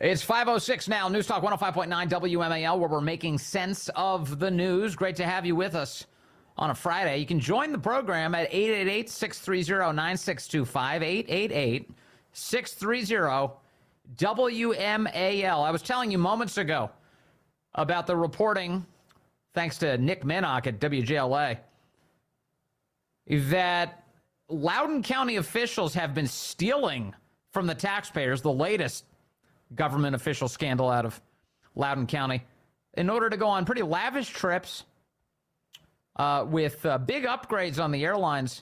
It's 5:06 now. News Talk 105.9 WMAL, where we're making sense of the news. Great to have you with us on a Friday. You can join the program at 888-630-9625, 888-630-WMAL. I was telling you moments ago about the reporting, thanks to Nick Minnock at WJLA, that Loudoun County officials have been stealing from the taxpayers, the latest government official scandal out of Loudoun County, in order to go on pretty lavish trips with big upgrades on the airlines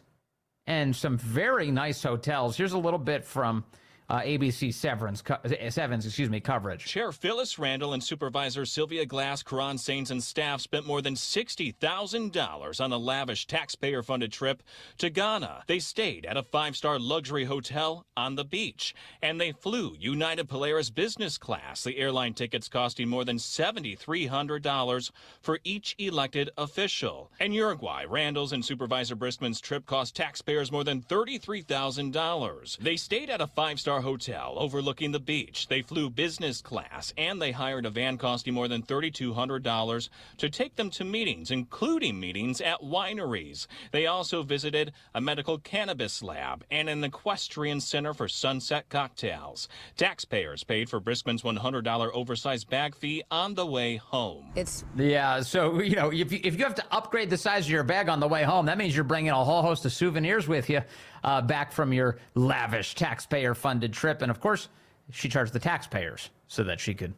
and some very nice hotels. Here's a little bit from ABC Severance coverage. Chair Phyllis Randall and Supervisor Sylvia Glass, Karan Sains, and staff spent more than $60,000 on a lavish taxpayer-funded trip to Ghana. They stayed at a 5-star luxury hotel on the beach, and they flew United Polaris business class, the airline tickets costing more than $7,300 for each elected official. In Uruguay, Randall's and Supervisor Briskman's trip cost taxpayers more than $33,000. They stayed at a 5-star hotel overlooking the beach. They flew business class, and they hired a van costing more than $3,200 to take them to meetings, including meetings at wineries. They also visited a medical cannabis lab and an equestrian center for sunset cocktails. Taxpayers paid for Briskman's $100 oversized bag fee on the way home. So, if you have to upgrade the size of your bag on the way home, that means you're bringing a whole host of souvenirs with you back from your lavish taxpayer-funded trip. And, of course, she charged the taxpayers so that she could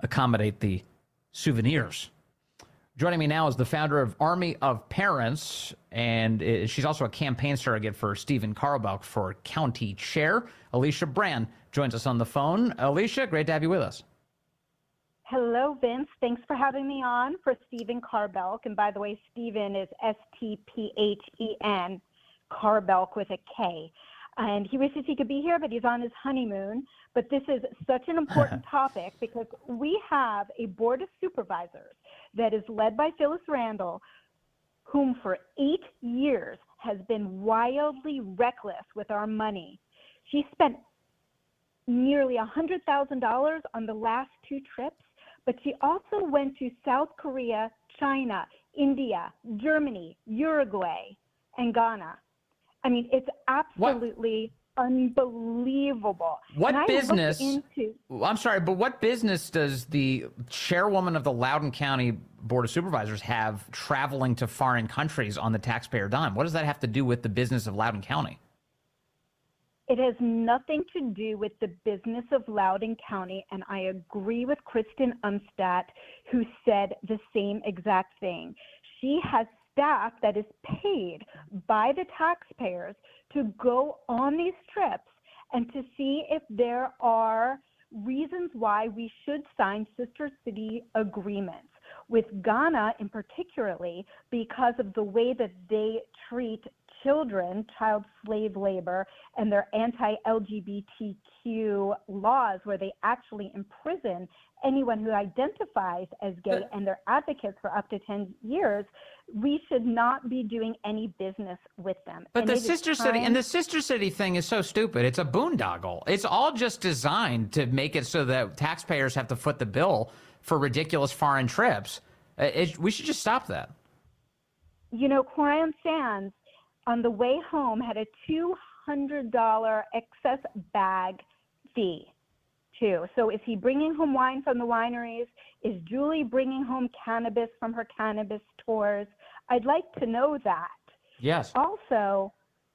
accommodate the souvenirs. Joining me now is the founder of Army of Parents, and she's also a campaign surrogate for Stephen Karbelk for county chair. Elicia Brand joins us on the phone. Elicia, great to have you with us. Hello, Vince. Thanks for having me on for Stephen Karbelk. And by the way, Stephen is Stephen, Karbelk with a K. And he wishes he could be here, but he's on his honeymoon. But this is such an important topic because we have a board of supervisors that is led by Phyllis Randall, whom for 8 years has been wildly reckless with our money. She spent nearly $100,000 on the last 2 trips, but she also went to South Korea, China, India, Germany, Uruguay, and Ghana. I mean, it's absolutely unbelievable. What business does the chairwoman of the Loudoun County Board of Supervisors have traveling to foreign countries on the taxpayer dime? What does that have to do with the business of Loudoun County? It has nothing to do with the business of Loudoun County, and I agree with Kristen Umstadt, who said the same exact thing. She has staff that is paid by the taxpayers to go on these trips and to see if there are reasons why we should sign sister city agreements with Ghana in particularly because of the way that they treat children, child slave labor, and their anti-LGBTQ laws where they actually imprison anyone who identifies as gay and they're advocates for up to 10 years. We should not be doing any business with them. But the sister city thing is so stupid. It's a boondoggle. It's all just designed to make it so that taxpayers have to foot the bill for ridiculous foreign trips. We should just stop that. Coran Sands on the way home had a $200 excess bag fee too. So is he bringing home wine from the wineries? Is Julie bringing home cannabis from her cannabis tours? I'd like to know that. Yes. Also,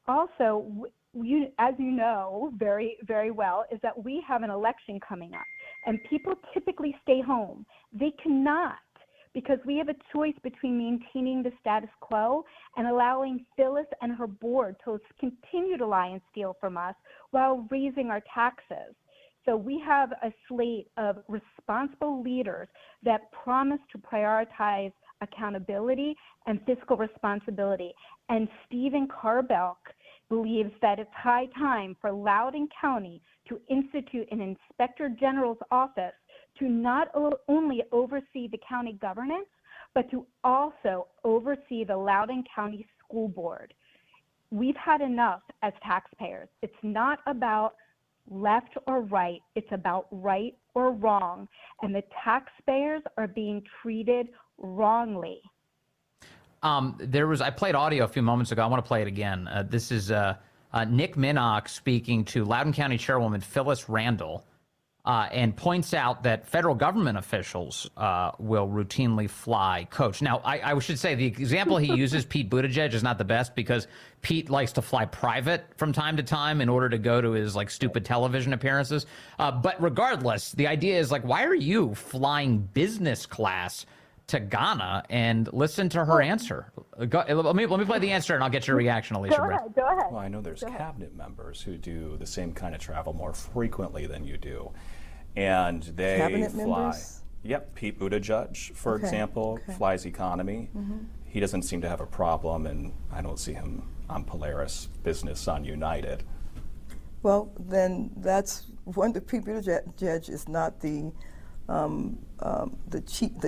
as you know very, very well, is that we have an election coming up, and people typically stay home. They cannot, because we have a choice between maintaining the status quo and allowing Phyllis and her board to continue to lie and steal from us while raising our taxes. So we have a slate of responsible leaders that promise to prioritize accountability and fiscal responsibility. And Stephen Karbelk believes that it's high time for Loudoun County to institute an inspector general's office to not only oversee the county governance, but to also oversee the Loudoun County School Board. We've had enough as taxpayers. It's not about left or right. It's about right or wrong. And the taxpayers are being treated wrongly. I played audio a few moments ago. I want to play it again. This is Nick Minnock speaking to Loudoun County Chairwoman Phyllis Randall, and points out that federal government officials will routinely fly coach. Now, I should say the example he uses, Pete Buttigieg, is not the best because Pete likes to fly private from time to time in order to go to his like stupid television appearances. But regardless, the idea is like, why are you flying business class to Ghana? And listen to her answer. Let me play the answer and I'll get your reaction, Elicia Brand. Go ahead. Well, I know there's cabinet members who do the same kind of travel more frequently than you do. And they Cabinet fly. members? Yep, Pete Buttigieg, for example, flies economy. He doesn't seem to have a problem, and I don't see him on Polaris business on United. Well, then that's one. The Pete Buttigieg is not the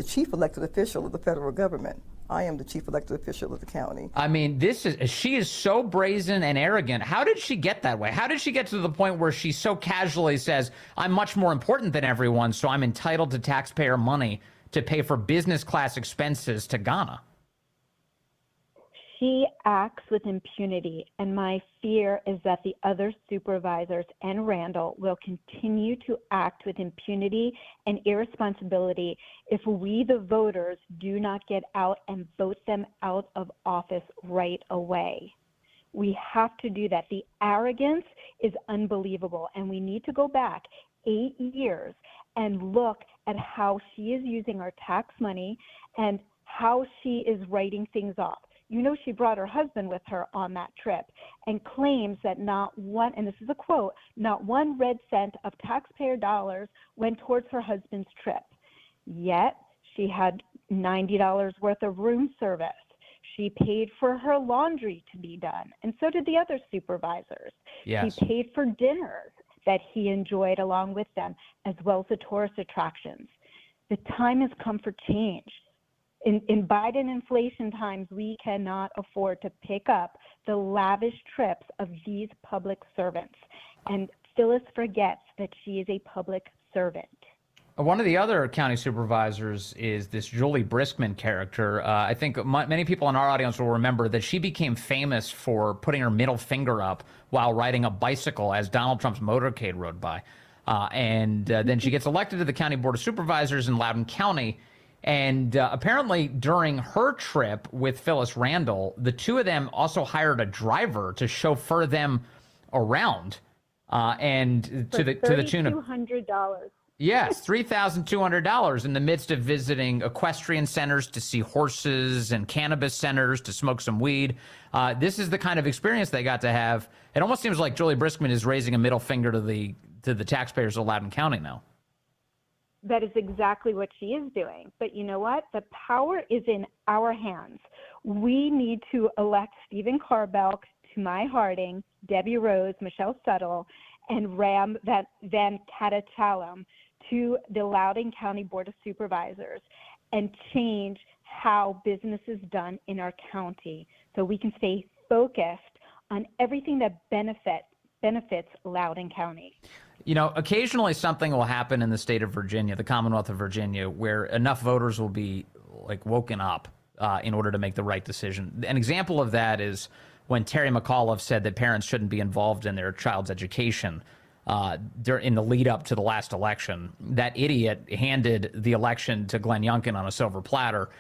chief elected official of the federal government. I am the chief elected official of the county. I mean, she is so brazen and arrogant. How did she get that way? How did she get to the point where she so casually says, I'm much more important than everyone, so I'm entitled to taxpayer money to pay for business class expenses to Ghana? She acts with impunity, and my fear is that the other supervisors and Randall will continue to act with impunity and irresponsibility if we, the voters, do not get out and vote them out of office right away. We have to do that. The arrogance is unbelievable, and we need to go back 8 years and look at how she is using our tax money and how she is writing things off. You know, she brought her husband with her on that trip and claims that not one, and this is a quote, not one red cent of taxpayer dollars went towards her husband's trip. Yet she had $90 worth of room service. She paid for her laundry to be done, and so did the other supervisors. Yes. She paid for dinners that he enjoyed along with them, as well as the tourist attractions. The time has come for change. In Biden inflation times, we cannot afford to pick up the lavish trips of these public servants. And Phyllis forgets that she is a public servant. One of the other county supervisors is this Julie Briskman character. I think many people in our audience will remember that she became famous for putting her middle finger up while riding a bicycle as Donald Trump's motorcade rode by. And then she gets elected to the County Board of Supervisors in Loudoun County. And apparently during her trip with Phyllis Randall, the two of them also hired a driver to chauffeur them around, and to the tune of $3,200. Yes, $3,200 in the midst of visiting equestrian centers to see horses and cannabis centers to smoke some weed. This is the kind of experience they got to have. It almost seems like Julie Briskman is raising a middle finger to the taxpayers of Loudoun County now. That is exactly what she is doing. But you know what? The power is in our hands. We need to elect Stephen Karbelk, Tamai Harding, Debbie Rose, Michelle Suttle, and Ram Van Katachalam to the Loudoun County Board of Supervisors and change how business is done in our county so we can stay focused on everything that benefits Loudoun County. You know, occasionally something will happen in the state of Virginia, the Commonwealth of Virginia, where enough voters will be like woken up in order to make the right decision. An example of that is when Terry McAuliffe said that parents shouldn't be involved in their child's education in the lead up to the last election. That idiot handed the election to Glenn Youngkin on a silver platter.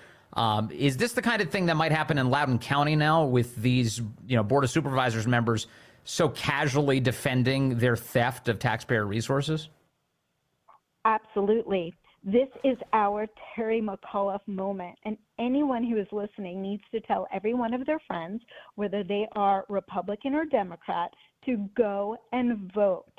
Is this the kind of thing that might happen in Loudoun County now with these, Board of Supervisors members so casually defending their theft of taxpayer resources? Absolutely. This is our Terry McAuliffe moment, and anyone who is listening needs to tell every one of their friends, whether they are Republican or Democrat, to go and vote.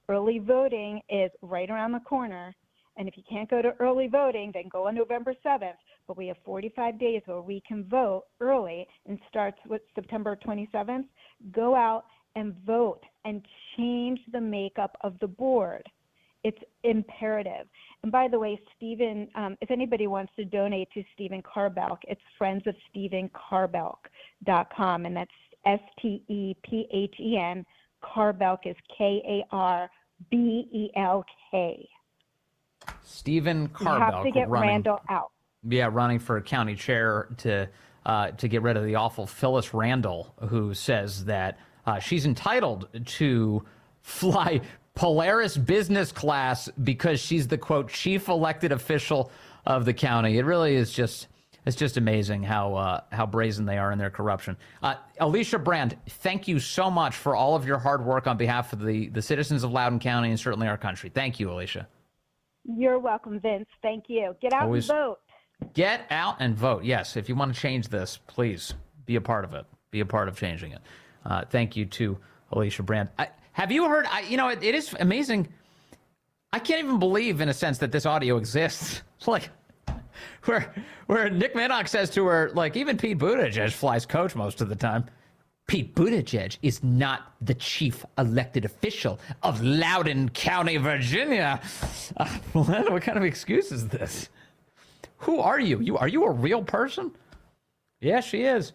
Early voting is right around the corner, and if you can't go to early voting, then go on November 7th, but we have 45 days where we can vote early, and starts with September 27th. Go out and vote and change the makeup of the board. It's imperative. And by the way, Stephen, if anybody wants to donate to Stephen Karbelk, it's friendsofstephenkarbelk.com, and that's STEPHEN. Karbelk is KARBELK. B-E-L-K. Stephen You have to Karbelk get Randall out. running for county chair to get rid of the awful Phyllis Randall, who says that she's entitled to fly Polaris business class because she's the, quote, chief elected official of the county. It really is just, it's just amazing how brazen they are in their corruption. Elicia Brand, thank you so much for all of your hard work on behalf of the citizens of Loudoun County and certainly our country. Thank you, Elicia. You're welcome, Vince. Thank you. Get out and vote. Get out and vote. Yes, if you want to change this, please be a part of it. Be a part of changing it. Thank you to Elicia Brand. Have you heard? It is amazing. I can't even believe, in a sense, that this audio exists. Like, where Nick Minock says to her, like, even Pete Buttigieg flies coach most of the time. Pete Buttigieg is not the chief elected official of Loudoun County, Virginia. What kind of excuse is this? Who are you? Are you a real person? Yeah, she is.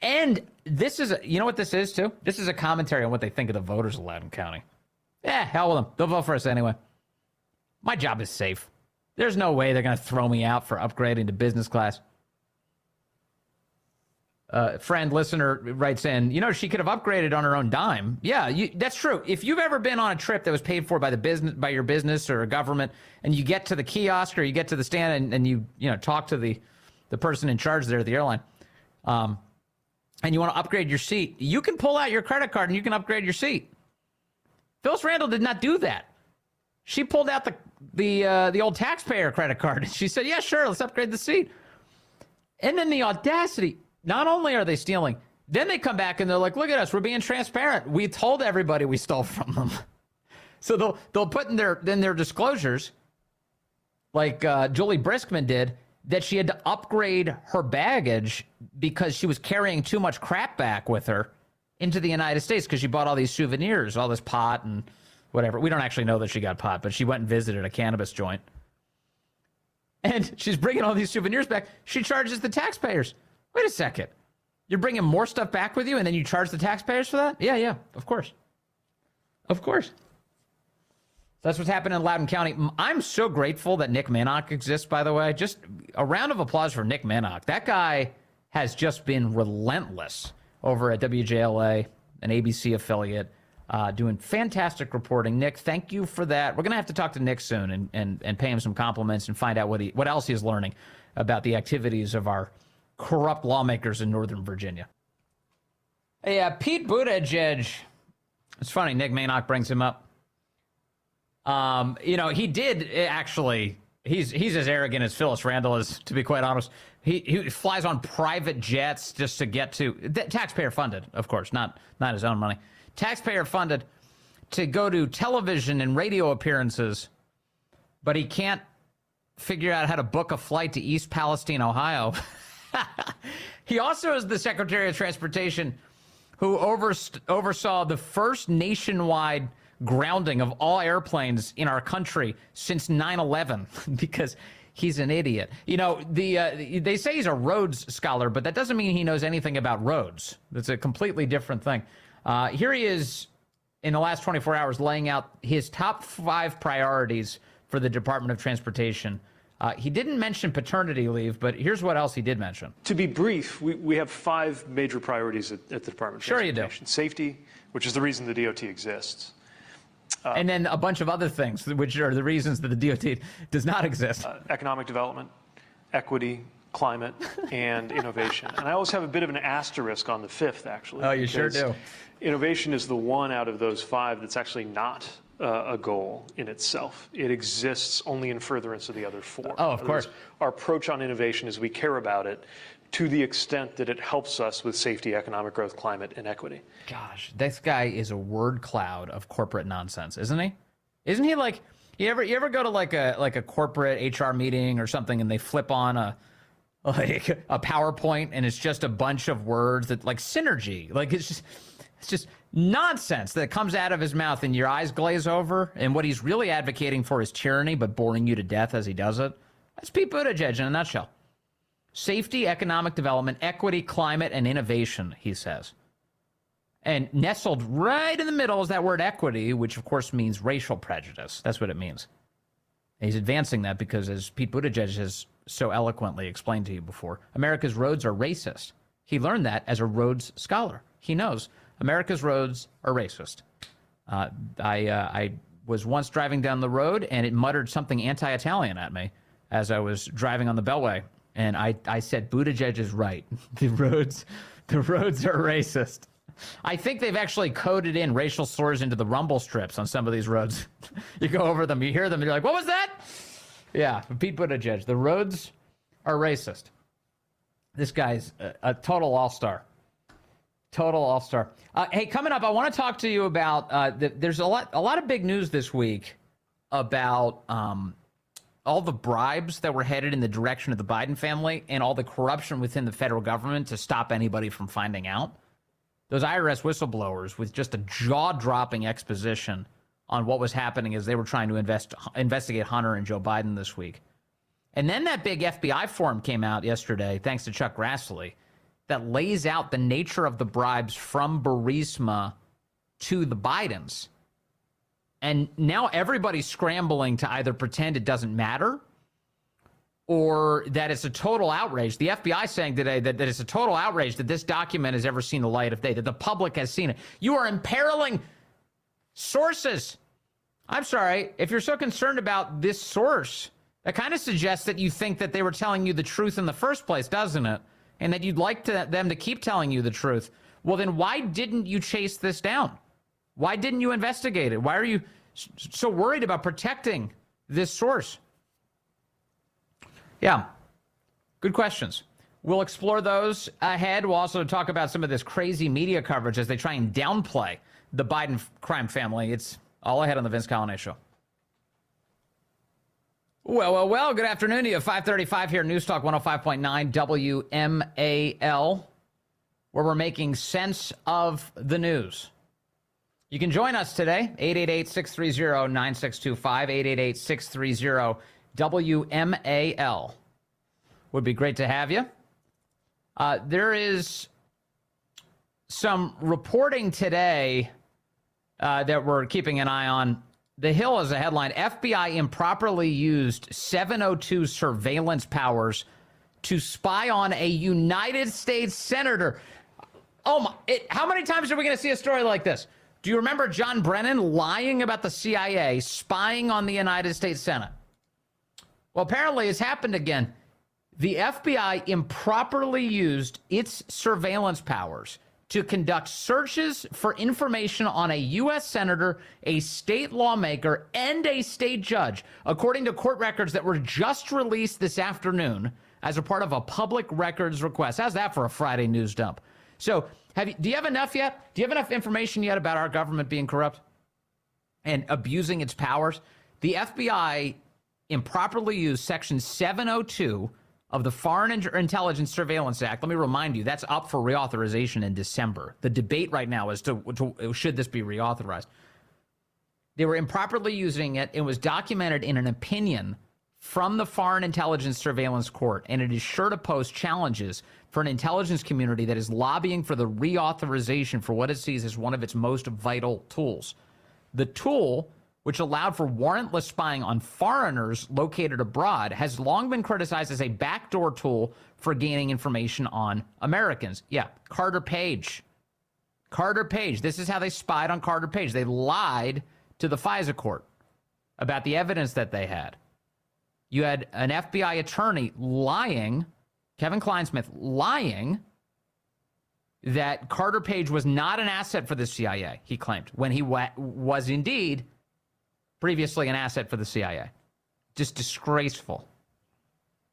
And this is, you know what this is, too? This is a commentary on what they think of the voters of Loudoun County. Yeah, hell with them. They'll vote for us anyway. My job is safe. There's no way they're going to throw me out for upgrading to business class. Friend listener writes in, she could have upgraded on her own dime. Yeah, that's true. If you've ever been on a trip that was paid for by by your business or a government, and you get to the kiosk or you get to the stand and you talk to the person in charge there at the airline, and you want to upgrade your seat, you can pull out your credit card and you can upgrade your seat. Phyllis Randall did not do that. She pulled out the old taxpayer credit card. She said, yeah, sure, let's upgrade the seat. And then the audacity, not only are they stealing, then they come back and they're like, look at us, we're being transparent. We told everybody we stole from them. So they'll put in their disclosures, like Julie Briskman did, that she had to upgrade her baggage because she was carrying too much crap back with her into the United States because she bought all these souvenirs, all this pot and whatever. We don't actually know that she got pot, but she went and visited a cannabis joint. And she's bringing all these souvenirs back. She charges the taxpayers. Wait a second. You're bringing more stuff back with you and then you charge the taxpayers for that? Yeah, of course. Of course. That's what's happening in Loudoun County. I'm so grateful that Nick Minock exists, by the way. Just a round of applause for Nick Minock. That guy has just been relentless over at WJLA, an ABC affiliate, doing fantastic reporting. Nick, thank you for that. We're going to have to talk to Nick soon and pay him some compliments and find out what else he's learning about the activities of our corrupt lawmakers in Northern Virginia. Hey, Pete Buttigieg, it's funny, Nick Minock brings him up. He did actually, he's as arrogant as Phyllis Randall is, to be quite honest. He flies on private jets just to get to, taxpayer funded, of course, not his own money. Taxpayer funded to go to television and radio appearances, but he can't figure out how to book a flight to East Palestine, Ohio. He also is the Secretary of Transportation who oversaw the first nationwide grounding of all airplanes in our country since 9/11 because he's an idiot. They say he's a Rhodes Scholar, but that doesn't mean he knows anything about roads. That's a completely different thing. Here he is in the last 24 hours laying out his top 5 priorities for the Department of Transportation. He didn't mention paternity leave, but here's what else he did mention. To be brief, we have 5 major priorities at the Department of Transportation. Sure you do. Safety, which is the reason the DOT exists. And then a bunch of other things, which are the reasons that the DOT does not exist. Economic development, equity, climate, and innovation. And I always have a bit of an asterisk on the 5th, actually. Oh, you sure do. Innovation is the one out of those 5 that's actually not a goal in itself. It exists only in furtherance of the other 4. Oh, of course. Our approach on innovation is we care about it to the extent that it helps us with safety, economic growth, climate, and equity. Gosh, this guy is a word cloud of corporate nonsense, isn't he? Isn't he like, you ever go to like a corporate HR meeting or something and they flip on a PowerPoint and it's just a bunch of words that like synergy, like it's just nonsense that comes out of his mouth and your eyes glaze over, and what he's really advocating for is tyranny but boring you to death as he does it. That's Pete Buttigieg in a nutshell. Safety, economic development, equity, climate, and innovation, he says. And nestled right in the middle is that word equity, which of course means racial prejudice. That's what it means. And he's advancing that because, as Pete Buttigieg has so eloquently explained to you before, America's roads are racist. He learned that as a Rhodes Scholar. He knows America's roads are racist. I was once driving down the road, and it muttered something anti-Italian at me as I was driving on the Beltway. And I said, Buttigieg is right. The roads are racist. I think they've actually coded in racial slurs into the rumble strips on some of these roads. You go over them, you hear them, and you're like, what was that? Yeah, Pete Buttigieg. The roads are racist. This guy's a total all-star. Total all-star. Hey, coming up, I want to talk to you about, there's a lot of big news this week about all the bribes that were headed in the direction of the Biden family and all the corruption within the federal government to stop anybody from finding out. Those IRS whistleblowers with just a jaw-dropping exposition on what was happening as they were trying to investigate Hunter and Joe Biden this week. And then that big FBI form came out yesterday, thanks to Chuck Grassley, that lays out the nature of the bribes from Burisma to the Bidens. And now everybody's scrambling to either pretend it doesn't matter or that it's a total outrage. The FBI saying today that it's a total outrage that this document has ever seen the light of day, that the public has seen it. You are imperiling sources. I'm sorry, if you're so concerned about this source, that kind of suggests that you think that they were telling you the truth in the first place, doesn't it? And that you'd like them to keep telling you the truth. Well, then why didn't you chase this down? Why didn't you investigate it? Why are you so worried about protecting this source? Yeah, good questions. We'll explore those ahead. We'll also talk about some of this crazy media coverage as they try and downplay the Biden crime family. It's all ahead on the Vince Coglianese Show. Well, good afternoon to you. 5:35 here, News Talk 105.9 WMAL, where we're making sense of the news. You can join us today, 888-630-9625, 888-630-WMAL. Would be great to have you. There is some reporting today that we're keeping an eye on. The Hill has a headline: FBI improperly used 702 surveillance powers to spy on a United States senator. Oh my, how many times are we going to see a story like this? Do you remember John Brennan lying about the CIA spying on the United States Senate? Well, apparently it's happened again. The FBI improperly used its surveillance powers to conduct searches for information on a U.S. senator, a state lawmaker, and a state judge, according to court records that were just released this afternoon as a part of a public records request. How's that for a Friday news dump? So do you have enough yet? Do you have enough information yet about our government being corrupt and abusing its powers? The FBI improperly used Section 702 of the Foreign Intelligence Surveillance Act. Let me remind you, that's up for reauthorization in December. The debate right now is to should this be reauthorized. They were improperly using it. It was documented in an opinion from the Foreign Intelligence Surveillance Court, and it is sure to pose challenges for an intelligence community that is lobbying for the reauthorization for what it sees as one of its most vital tools. The tool, which allowed for warrantless spying on foreigners located abroad, has long been criticized as a backdoor tool for gaining information on Americans. Yeah, Carter Page. Carter Page. This is how they spied on Carter Page. They lied to the FISA court about the evidence that they had. You had an FBI attorney lying, Kevin Kleinsmith lying, that Carter Page was not an asset for the CIA, he claimed, when he was indeed previously an asset for the CIA. Just disgraceful.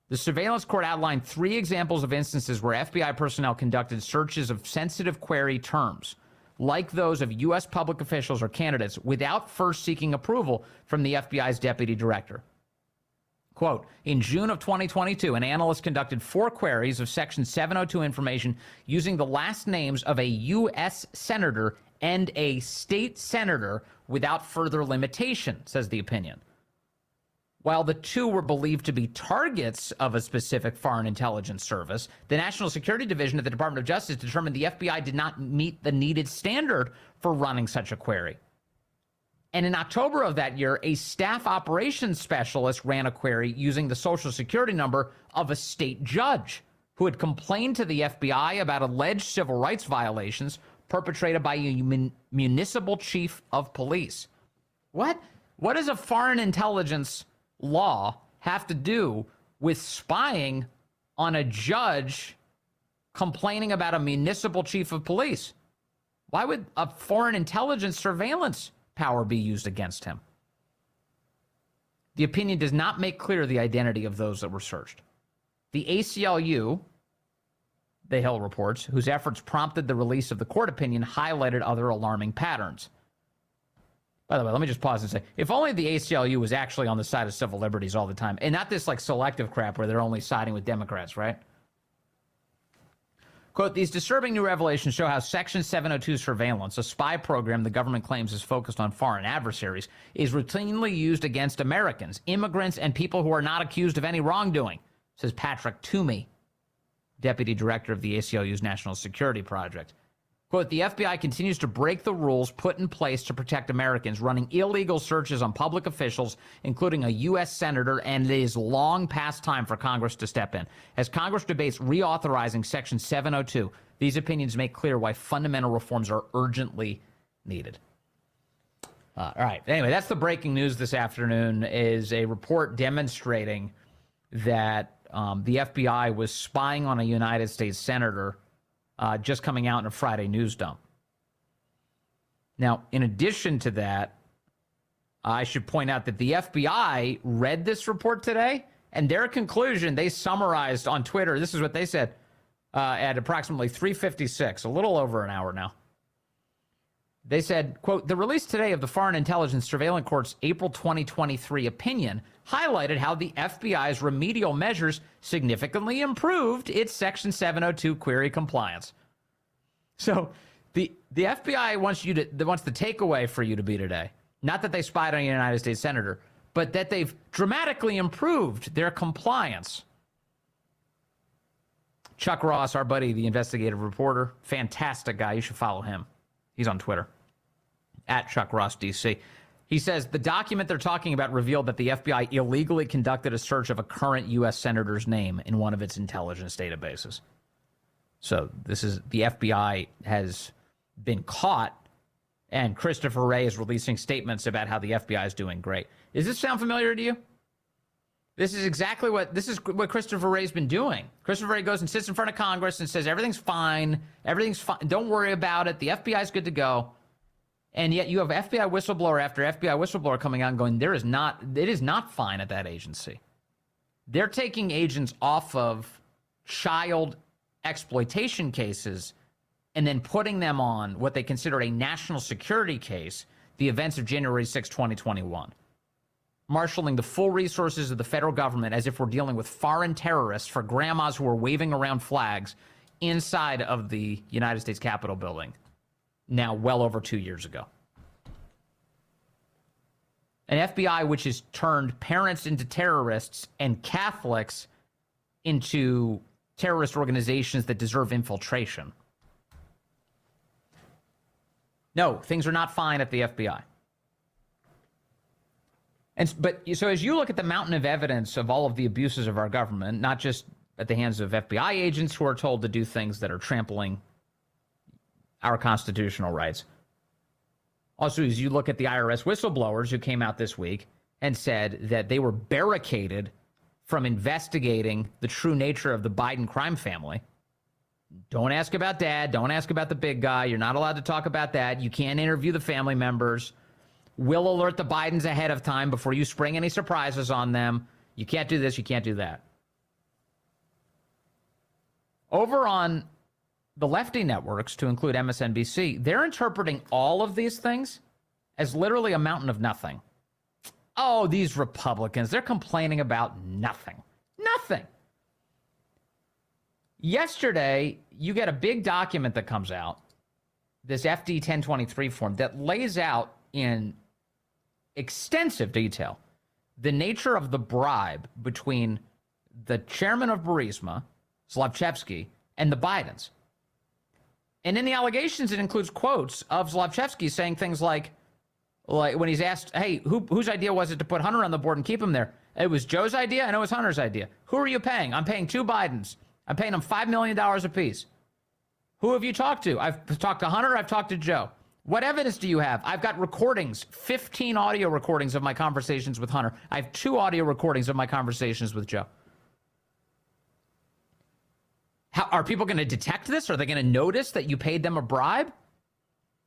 The surveillance court outlined 3 examples of instances where FBI personnel conducted searches of sensitive query terms, like those of U.S. public officials or candidates, without first seeking approval from the FBI's deputy director. Quote, in June of 2022, an analyst conducted 4 queries of Section 702 information using the last names of a U.S. senator and a state senator without further limitation, says the opinion. While the two were believed to be targets of a specific foreign intelligence service, the National Security Division of the Department of Justice determined the FBI did not meet the needed standard for running such a query. And in October of that year, a staff operations specialist ran a query using the Social Security number of a state judge who had complained to the FBI about alleged civil rights violations perpetrated by a municipal chief of police. What does a foreign intelligence law have to do with spying on a judge complaining about a municipal chief of police? Why would a foreign intelligence surveillance power be used against him? The opinion does not make clear the identity of those that were searched. The ACLU, the Hill reports, whose efforts prompted the release of the court opinion, highlighted other alarming patterns. By the way, let me just pause and say, if only the ACLU was actually on the side of civil liberties all the time, and not this like selective crap where they're only siding with Democrats, right? Quote, these disturbing new revelations show how Section 702 surveillance, a spy program the government claims is focused on foreign adversaries, is routinely used against Americans, immigrants, and people who are not accused of any wrongdoing, says Patrick Toomey, deputy director of the ACLU's National Security Project. Quote, the FBI continues to break the rules put in place to protect Americans, running illegal searches on public officials, including a U.S. senator, and it is long past time for Congress to step in. As Congress debates reauthorizing Section 702, these opinions make clear why fundamental reforms are urgently needed. All right. Anyway, that's the breaking news this afternoon, is a report demonstrating that the FBI was spying on a United States senator just coming out in a Friday news dump. Now, in addition to that, I should point out that the FBI read this report today, and their conclusion, they summarized on Twitter. This is what they said at approximately 3:56, a little over an hour now. They said, quote, the release today of the Foreign Intelligence Surveillance Court's April 2023 opinion highlighted how the FBI's remedial measures significantly improved its Section 702 query compliance. So the FBI wants the takeaway for you to be today, not that they spied on a United States senator, but that they've dramatically improved their compliance. Chuck Ross, our buddy, the investigative reporter, fantastic guy. You should follow him. He's on Twitter, at Chuck Ross DC. He says the document they're talking about revealed that the FBI illegally conducted a search of a current U.S. senator's name in one of its intelligence databases. So this is, the FBI has been caught, and Christopher Wray is releasing statements about how the FBI is doing great. Does this sound familiar to you? This is exactly what Christopher Wray's been doing. Christopher Wray goes and sits in front of Congress and says, everything's fine, don't worry about it, the FBI's good to go. And yet you have FBI whistleblower after FBI whistleblower coming out and going, it is not fine at that agency. They're taking agents off of child exploitation cases and then putting them on what they consider a national security case, the events of January 6, 2021. Marshaling the full resources of the federal government as if we're dealing with foreign terrorists for grandmas who are waving around flags inside of the United States Capitol building, now well over 2 years ago. An FBI which has turned parents into terrorists and Catholics into terrorist organizations that deserve infiltration. No, things are not fine at the FBI. So as you look at the mountain of evidence of all of the abuses of our government, not just at the hands of FBI agents who are told to do things that are trampling our constitutional rights. Also, as you look at the IRS whistleblowers who came out this week and said that they were barricaded from investigating the true nature of the Biden crime family. Don't ask about dad. Don't ask about the big guy. You're not allowed to talk about that. You can't interview the family members. We'll alert the Bidens ahead of time before you spring any surprises on them. You can't do this. You can't do that. Over on the lefty networks, to include MSNBC, they're interpreting all of these things as literally a mountain of nothing. Oh, these Republicans, they're complaining about nothing. Nothing. Yesterday, you get a big document that comes out, this FD 1023 form, that lays out in extensive detail the nature of the bribe between the chairman of Burisma, Zlochevsky, and the Bidens. And in the allegations, it includes quotes of Zlochevsky saying things like when he's asked, hey, whose idea was it to put Hunter on the board and keep him there? It was Joe's idea, and it was Hunter's idea. Who are you paying? I'm paying 2 Bidens. I'm paying them $5 million apiece. Who have you talked to? I've talked to Hunter. I've talked to Joe. What evidence do you have? I've got recordings, 15 audio recordings of my conversations with Hunter. I have 2 audio recordings of my conversations with Joe. How, are people going to detect this? Are they going to notice that you paid them a bribe?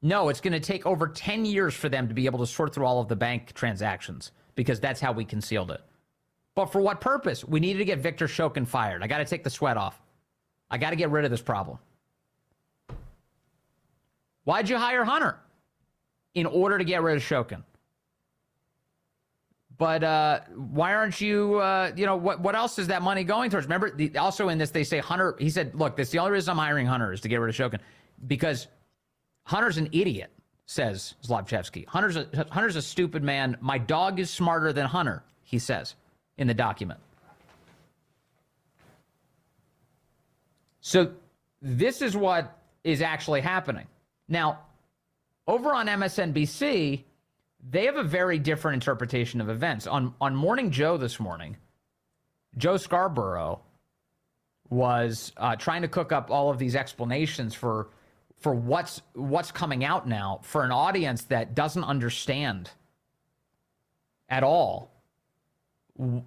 No, it's going to take over 10 years for them to be able to sort through all of the bank transactions because that's how we concealed it. But for what purpose? We needed to get Victor Shokin fired. I got to take the sweat off. I got to get rid of this problem. Why'd you hire Hunter? In order to get rid of Shokin. But why aren't you, what else is that money going towards? Remember, also in this, they say Hunter, he said, look, this the only reason I'm hiring Hunter is to get rid of Shokin because Hunter's an idiot, says Zlochevsky. Hunter's a stupid man. My dog is smarter than Hunter, he says in the document. So this is what is actually happening. Now, over on MSNBC, they have a very different interpretation of events. On Morning Joe this morning, Joe Scarborough was trying to cook up all of these explanations for what's coming out now for an audience that doesn't understand at all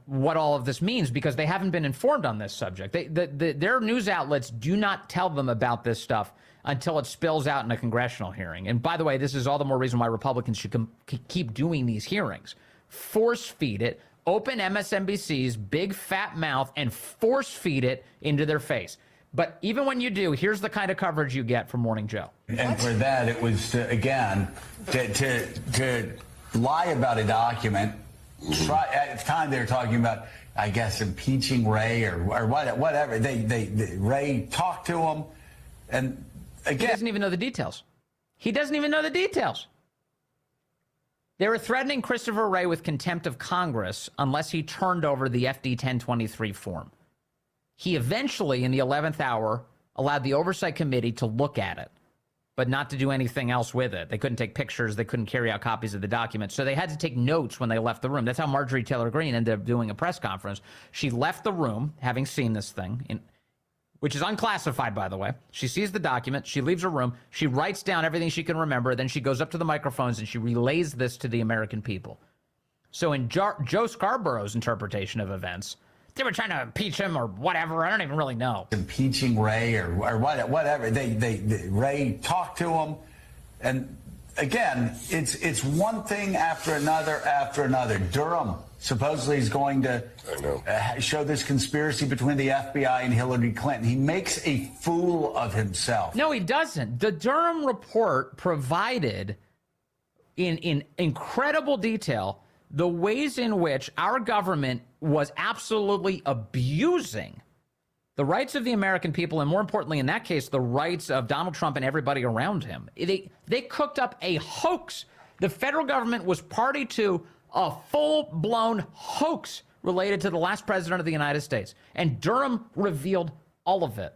what all of this means because they haven't been informed on this subject. Their news outlets do not tell them about this stuff until it spills out in a congressional hearing. And by the way, this is all the more reason why Republicans should keep doing these hearings. Force feed it, open MSNBC's big fat mouth and force feed it into their face. But even when you do, here's the kind of coverage you get from Morning Joe. And for that, it was, to lie about a document. At the time, they were talking about, I guess, impeaching Ray or whatever. Ray talked to him, and again, he doesn't even know the details. He doesn't even know the details. They were threatening Christopher Wray with contempt of Congress unless he turned over the FD 1023 form. He eventually, in the 11th hour, allowed the Oversight Committee to look at it, but not to do anything else with it. They couldn't take pictures. They couldn't carry out copies of the document. So they had to take notes when they left the room. That's how Marjorie Taylor Greene ended up doing a press conference. She left the room, having seen this thing, which is unclassified, by the way. She sees the document. She leaves her room. She writes down everything she can remember. Then she goes up to the microphones and she relays this to the American people. So in Joe Scarborough's interpretation of events, they were trying to impeach him or whatever. I don't even really know. Impeaching Ray or whatever. Ray talked to him. And again, it's one thing after another. Durham supposedly is going to show this conspiracy between the FBI and Hillary Clinton. He makes a fool of himself. No, he doesn't. The Durham report provided in incredible detail the ways in which our government was absolutely abusing the rights of the American people, and more importantly, in that case, the rights of Donald Trump and everybody around him. They cooked up a hoax. The federal government was party to a full-blown hoax related to the last president of the United States, and Durham revealed all of it.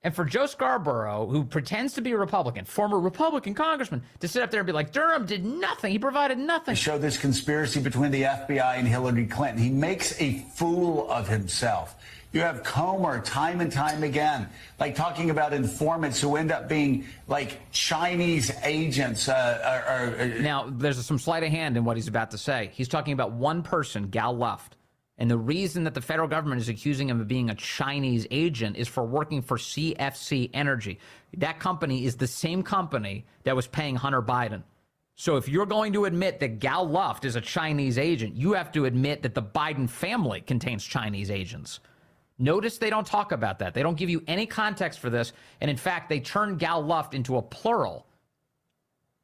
And for Joe Scarborough, who pretends to be a Republican, former Republican congressman, to sit up there and be like, Durham did nothing. He provided nothing. Show this conspiracy between the FBI and Hillary Clinton. He makes a fool of himself. You have Comer time and time again, like talking about informants who end up being like Chinese agents. Now, there's some sleight of hand in what he's about to say. He's talking about one person, Gal Luft. And the reason that the federal government is accusing him of being a Chinese agent is for working for CFC Energy. That company is the same company that was paying Hunter Biden. So if you're going to admit that Gal Luft is a Chinese agent, you have to admit that the Biden family contains Chinese agents. Notice they don't talk about that. They don't give you any context for this. And in fact, they turn Gal Luft into a plural.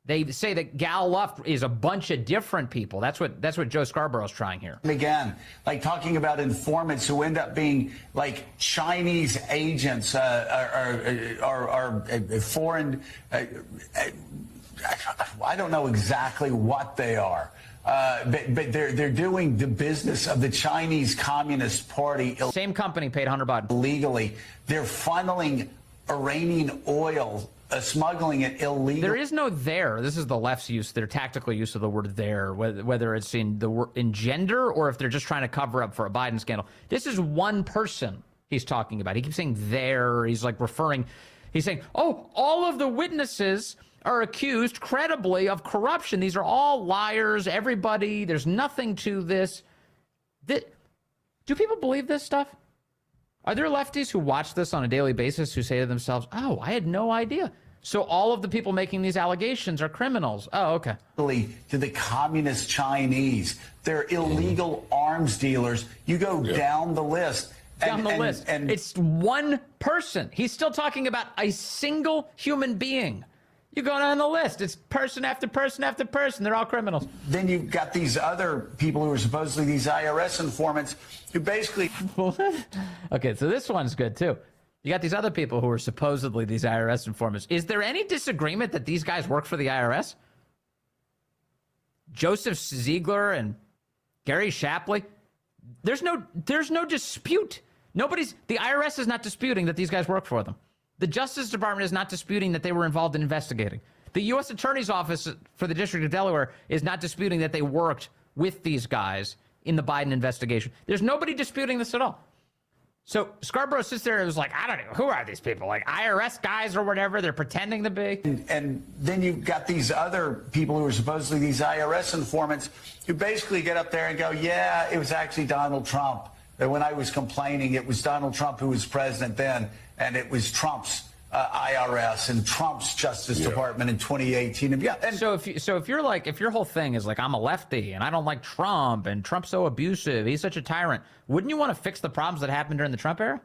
They say that Gal Luft is a bunch of different people. That's what Joe Scarborough's trying here. Again, like talking about informants who end up being like Chinese agents or foreign. I don't know exactly what they are. but they're doing the business of the Chinese Communist Party. Same company paid Hunter Biden Illegally. They're funneling Iranian oil, smuggling it illegally. There is no there. This is the left's use, their tactical use of the word there, whether it's in gender or if they're just trying to cover up for a Biden scandal. This is one person he's talking about. He keeps saying there. He's like he's saying, oh, all of the witnesses are accused credibly of corruption. These are all liars. Everybody, there's nothing to this. Do people believe this stuff? Are there lefties who watch this on a daily basis who say to themselves, oh, I had no idea. So all of the people making these allegations are criminals. Oh, okay. To the communist Chinese. They're illegal arms dealers. You go down the list. And it's one person. He's still talking about a single human being. You go down the list. It's person after person after person. They're all criminals. Then you've got these other people who are supposedly these IRS informants who basically... Okay, so this one's good, too. You got these other people who are supposedly these IRS informants. Is there any disagreement that these guys work for the IRS? Joseph Ziegler and Gary Shapley? There's no dispute. The IRS is not disputing that these guys work for them. The Justice Department is not disputing that they were involved in investigating. The U.S. Attorney's Office for the District of Delaware is not disputing that they worked with these guys in the Biden investigation. There's nobody disputing this at all. So Scarborough sits there and was like, I don't know, who are these people? Like IRS guys or whatever they're pretending to be? And then you've got these other people who are supposedly these IRS informants who basically get up there and go, yeah, it was actually Donald Trump. That when I was complaining, it was Donald Trump who was president then, and it was Trump's IRS and Trump's Justice Department in 2018. And so if your whole thing is like, I'm a lefty and I don't like Trump and Trump's so abusive, he's such a tyrant, wouldn't you want to fix the problems that happened during the Trump era?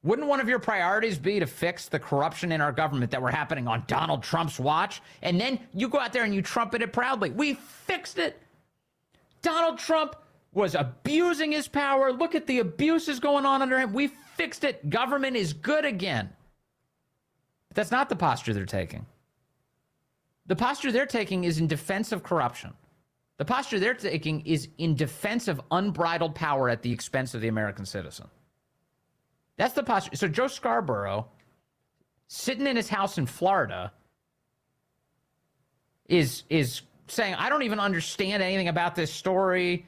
Wouldn't one of your priorities be to fix the corruption in our government that were happening on Donald Trump's watch? And then you go out there and you trumpet it proudly. We fixed it. Donald Trump was abusing his power. Look at the abuses going on under him. We fixed it. Government is good again. But that's not the posture they're taking. The posture they're taking is in defense of corruption. The posture they're taking is in defense of unbridled power at the expense of the American citizen. That's the posture. So Joe Scarborough, sitting in his house in Florida, is saying, I don't even understand anything about this story.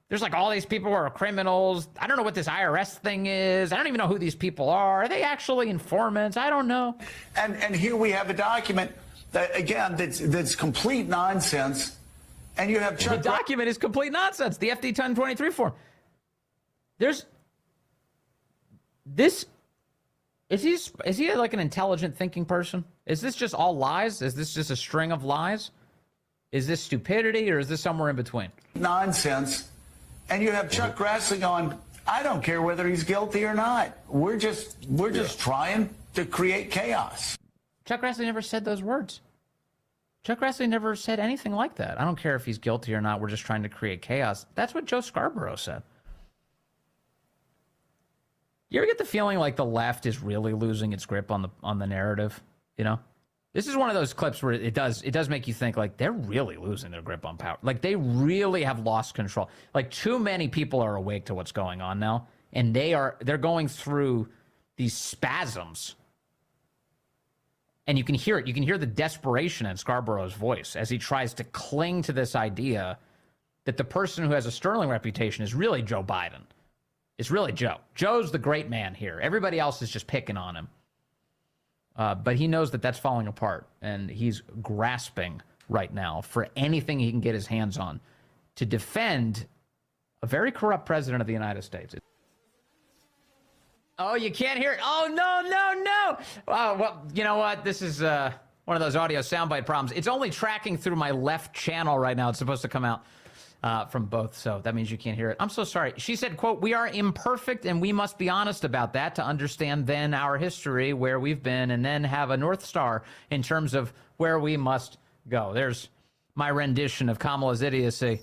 There's like all these people who are criminals. I don't know what this IRS thing is. I don't even know who these people are. Are they actually informants? I don't know. And here we have a document that, again, that's complete nonsense. And you have the document is complete nonsense. The FD 1023 form. Is he like an intelligent thinking person? Is this just all lies? Is this just a string of lies? Is this stupidity or is this somewhere in between? Nonsense. And you have Chuck Grassley going, I don't care whether he's guilty or not. We're just trying to create chaos. Chuck Grassley never said those words. Chuck Grassley never said anything like that. I don't care if he's guilty or not. We're just trying to create chaos. That's what Joe Scarborough said. You ever get the feeling like the left is really losing its grip on the narrative? You know, this is one of those clips where it does make you think like they're really losing their grip on power. Like they really have lost control. Like too many people are awake to what's going on now, and they're going through these spasms. And you can hear it. You can hear the desperation in Scarborough's voice as he tries to cling to this idea that the person who has a sterling reputation is really Joe Biden. It's really Joe. Joe's the great man here. Everybody else is just picking on him. But he knows that that's falling apart, and he's grasping right now for anything he can get his hands on to defend a very corrupt president of the United States. Oh, you can't hear it. Oh, no. Well, you know what? This is one of those audio soundbite problems. It's only tracking through my left channel right now. It's supposed to come out from both, so that means you can't hear it. I'm so sorry. She said, quote, we are imperfect, and we must be honest about that to understand then our history, where we've been, and then have a North Star in terms of where we must go. There's my rendition of Kamala's idiocy.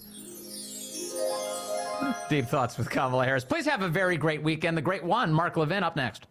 Deep Thoughts with Kamala Harris. Please have a very great weekend. The great one, Mark Levin, up next.